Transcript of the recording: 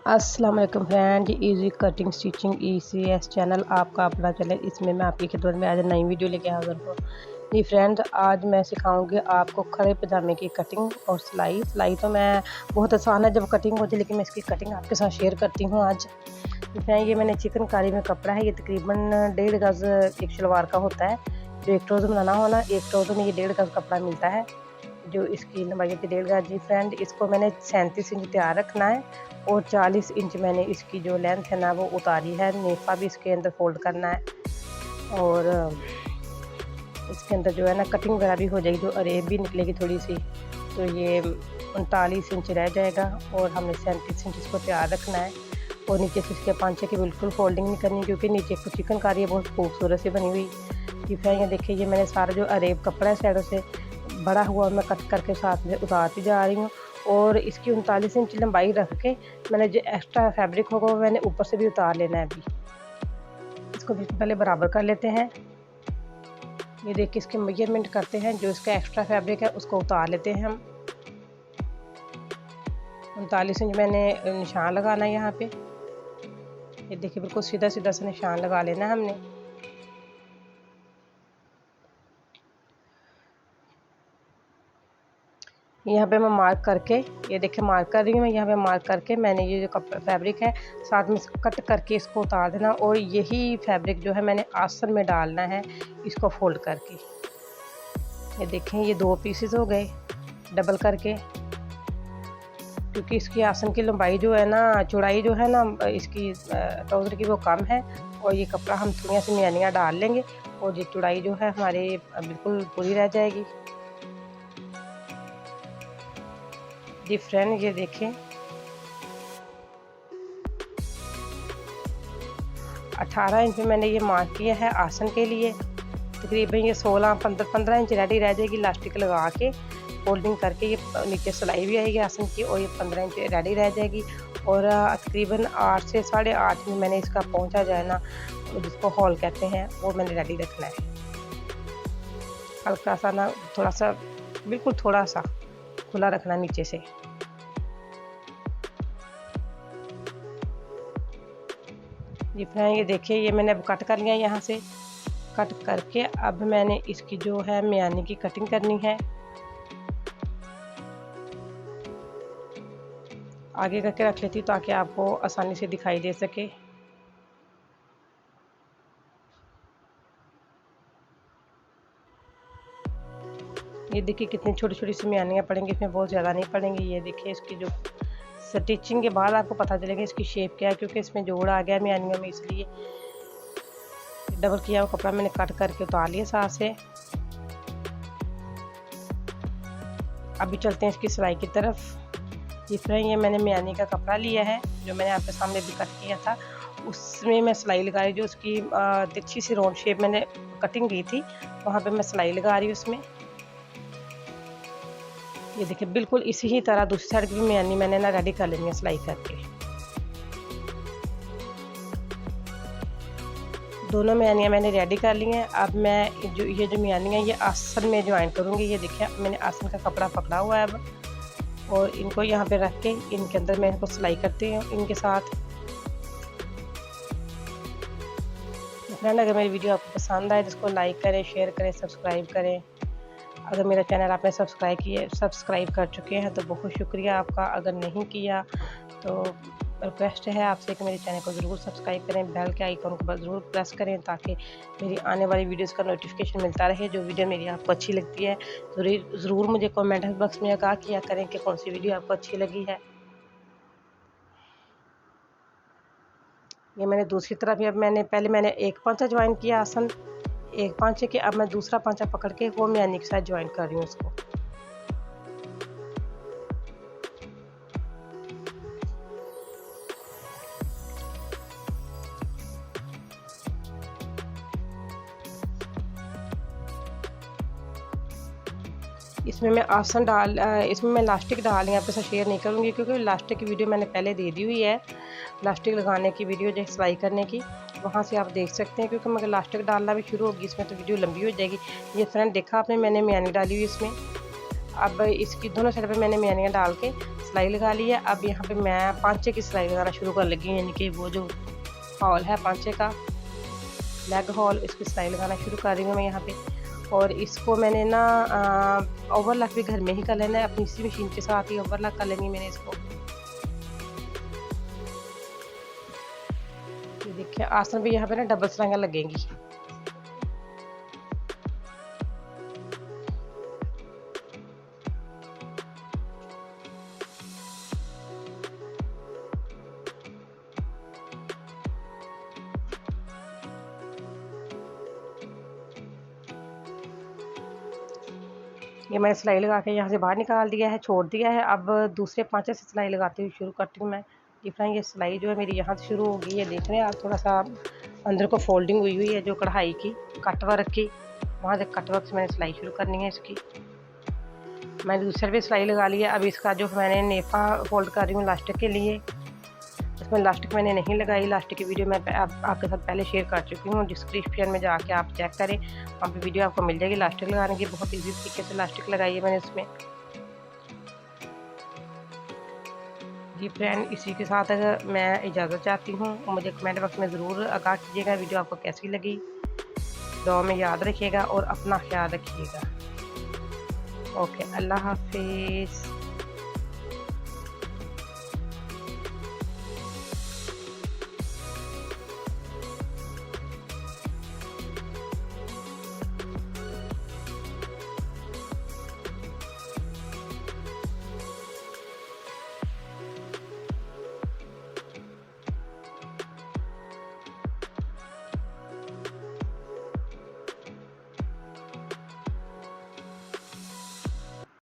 अस्सलाम वालेकुम friend, easy cutting stitching ECS channel आपका अपना चैनल। इसमें मैं आपकी खिदमत में आज नई वीडियो लेके हाजिर हूँ। जी फ्रेंड, आज मैं सिखाऊंगी आपको खड़े पजामे की कटिंग और सिलाई तो मैं बहुत आसान है जब कटिंग होती है, लेकिन मैं इसकी कटिंग आपके साथ शेयर करती हूँ आज। फ्रेंड, ये मैंने चिकनकारी में कपड़ा है, ये तकरीबन 1.5 गज़ एक शलवार का होता है। जो एक ट्राउज़र बनाना हो ना, एक ट्राउज़र में ये 1.5 गज़ कपड़ा मिलता है, जो इसकी लंबाई होती है 1.5 गज़। जी फ्रेंड, इसको मैंने 37 इंच तैयार रखना है और 40 इंच मैंने इसकी जो लेंथ है ना वो उतारी है। नेफा भी इसके अंदर फोल्ड करना है और इसके अंदर जो है ना कटिंग वगैरह भी हो जाएगी, जो अरेब भी निकलेगी थोड़ी सी। तो ये 39 इंच रह जाएगा और हमने 37 इंच इसको तैयार रखना है। और नीचे से इसके पांचे की बिल्कुल फोल्डिंग नहीं करनी, क्योंकि नीचे को चिकनकारी है बहुत खूबसूरत सी बनी हुई। ये फिर ये देखिए, ये मैंने सारा जो अरेब कपड़ा है साइडों से बड़ा हुआ मैं कट करके साथ में उतारती जा रही हूँ। और इसकी 39 इंच लंबाई रख के मैंने जो एक्स्ट्रा फैब्रिक होगा वो मैंने ऊपर से भी उतार लेना है। अभी इसको पहले बराबर कर लेते हैं। ये देखिए, इसके मेजरमेंट करते हैं, जो इसका एक्स्ट्रा फैब्रिक है उसको उतार लेते हैं हम। 39 इंच मैंने निशान लगाना है यहाँ पे। ये देखिए, बिल्कुल सीधा सीधा सा निशान लगा लेना है हमने। यहाँ पे मैं मार्क करके, ये देखिए मार्क कर रही हूँ मैं, यहाँ पे मार्क करके मैंने ये जो फैब्रिक है साथ में कट करके इसको उतार देना। और यही फैब्रिक जो है मैंने आसन में डालना है, इसको फोल्ड करके। ये देखें, ये 2 पीसेस हो गए डबल करके, क्योंकि इसकी आसन की लंबाई जो है ना, चौड़ाई जो है ना इसकी ट्राउज़र की वो कम है। और ये कपड़ा हम थोड़ी सी मियानियाँ डाल लेंगे और ये चौड़ाई जो है हमारे बिल्कुल पूरी रह जाएगी। जी फ्रेंड, ये देखें 18 इंच में मैंने ये मार्क किया है आसन के लिए। तकरीबन ये 16-15 इंच रेडी रह जाएगी इलास्टिक लगा के फोल्डिंग करके। ये नीचे सिलाई भी आएगी आसन की और ये 15 इंच रेडी रह जाएगी। और तकरीबन 8 से 8.5 में मैंने इसका पहुंचा जाए ना, जिसको हॉल कहते हैं, वो मैंने रेडी रखना है। हल्का सा ना, थोड़ा सा, बिल्कुल थोड़ा सा खुला रखना नीचे से। जी फ्रेंड, ये देखिए, ये मैंने अब कट कर लिया यहाँ से। कट करके अब मैंने इसकी जो है मियानी की कटिंग करनी है। आगे करके रख लेती ताकि आपको आसानी से दिखाई दे सके। ये देखिए कितनी छोटी छोटी सी मियानियाँ पड़ेंगी, इसमें बहुत ज़्यादा नहीं पड़ेंगी। ये देखिए, इसकी जो स्टिचिंग के बाद आपको पता चलेगा इसकी शेप क्या है, क्योंकि इसमें जोड़ आ गया मियानियों में, इसलिए डबल किया हुआ कपड़ा मैंने कट करके उतार लिया साथ से। अभी चलते हैं इसकी सिलाई की तरफ। इस तरह ये मैंने मियानी का कपड़ा लिया है, जो मैंने आपके सामने भी कट किया था, उसमें मैं सिलाई लगा रही हूँ। जो उसकी तिरछी सी राउंड शेप मैंने कटिंग की थी, वहाँ पे मैं सिलाई लगा रही हूँ उसमें। ये देखिए, बिल्कुल इसी ही तरह दूसरी साइड की भी मियानी मैंने ना रेडी कर लेनी है सिलाई करके। दोनों मियानियाँ मैंने रेडी कर ली हैं। अब मैं ये जो मियानियाँ ये आसन में ज्वाइन करूँगी। ये देखिए, मैंने आसन का कपड़ा पकड़ा हुआ है अब, और इनको यहाँ पे रख के इनके अंदर मैं इनको सिलाई करती हूँ इनके साथ। फ्रेंड, अगर मेरी वीडियो आपको पसंद आए तो इसको लाइक करें, शेयर करें, सब्सक्राइब करें। अगर मेरा चैनल आपने सब्सक्राइब कर चुके हैं तो बहुत शुक्रिया आपका। अगर नहीं किया तो रिक्वेस्ट है आपसे कि मेरे चैनल को ज़रूर सब्सक्राइब करें, बेल के आइकन को ज़रूर प्रेस करें, ताकि मेरी आने वाली वीडियोस का नोटिफिकेशन मिलता रहे। जो वीडियो मेरी आपको अच्छी लगती है तो ज़रूर मुझे कमेंट बॉक्स में आगाह किया करें कि कौन सी वीडियो आपको अच्छी लगी है। ये मैंने दूसरी तरफ भी, अब पहले मैंने एक पांचा ज्वाइन किया आसन, एक पांचे के, अब मैं दूसरा पांचा पकड़ के वो मियानी के साथ ज्वाइन कर रही हूँ उसको। इसमें मैं इलास्टिक डाल आपके साथ शेयर नहीं करूँगी, क्योंकि इलास्टिक की वीडियो मैंने पहले दे दी हुई है। इलास्टिक लगाने की वीडियो जो सिलाई करने की, वहाँ से आप देख सकते हैं, क्योंकि मगर इलास्टिक डालना भी शुरू होगी इसमें तो वीडियो लंबी हो जाएगी। ये फ्रेंड देखा आपने, मैंने मियानी डाली हुई इसमें। अब इसकी दोनों साइड पे मैंने मियानियाँ डाल के सिलाई लगा ली है। अब यहाँ पे मैं पांचे की सिलाई लगाना शुरू कर लगी हूँ, यानी कि वो जो हॉल है पांचे का लेग हॉल, इसकी सिलाई लगाना शुरू कर रही हूँ मैं यहाँ पे। और इसको मैंने ना ओवरलॉक भी घर में ही कर लेना है, अपनी इसी मशीन के साथ ही ओवरलॉक कर लेनी है मैंने इसको। ये देखिए आसन भी यहाँ पे ना डबल सिलाइयाँ लगेंगी। ये मैंने सिलाई लगा के यहाँ से बाहर निकाल दिया है, छोड़ दिया है। अब दूसरे पांचे से सिलाई लगाती हुई शुरू करती हूँ मैं। डिफरेंट ये सिलाई जो है मेरी यहाँ से शुरू हो गई है, देख रहे हैं आप, थोड़ा सा अंदर को फोल्डिंग हुई हुई है जो कढ़ाई की कट वर्क की, वहाँ से कट वर्क से मैंने सिलाई शुरू करनी है इसकी। मैंने दूसरे भी सिलाई लगा ली है। अब इसका जो मैंने नेफा फोल्ड कर रही हूँ लास्टिक के लिए, इसमें लास्टिक मैंने नहीं लगाई। लास्टिक की वीडियो मैं आपके साथ पहले शेयर कर चुकी हूँ, डिस्क्रिप्शन में जाके आप चेक करें, वहाँ पे वीडियो आपको मिल जाएगी लास्टिक लगाने की। बहुत इजी तरीके से लास्टिक लगाई है मैंने इसमें। जी फ्रेंड, इसी के साथ मैं इजाज़त चाहती हूँ। मुझे कमेंट बॉक्स में ज़रूर आगाह कीजिएगा वीडियो आपको कैसी लगी। दुआ में याद रखिएगा और अपना ख्याल रखिएगा। ओके, अल्लाह हाफिज़।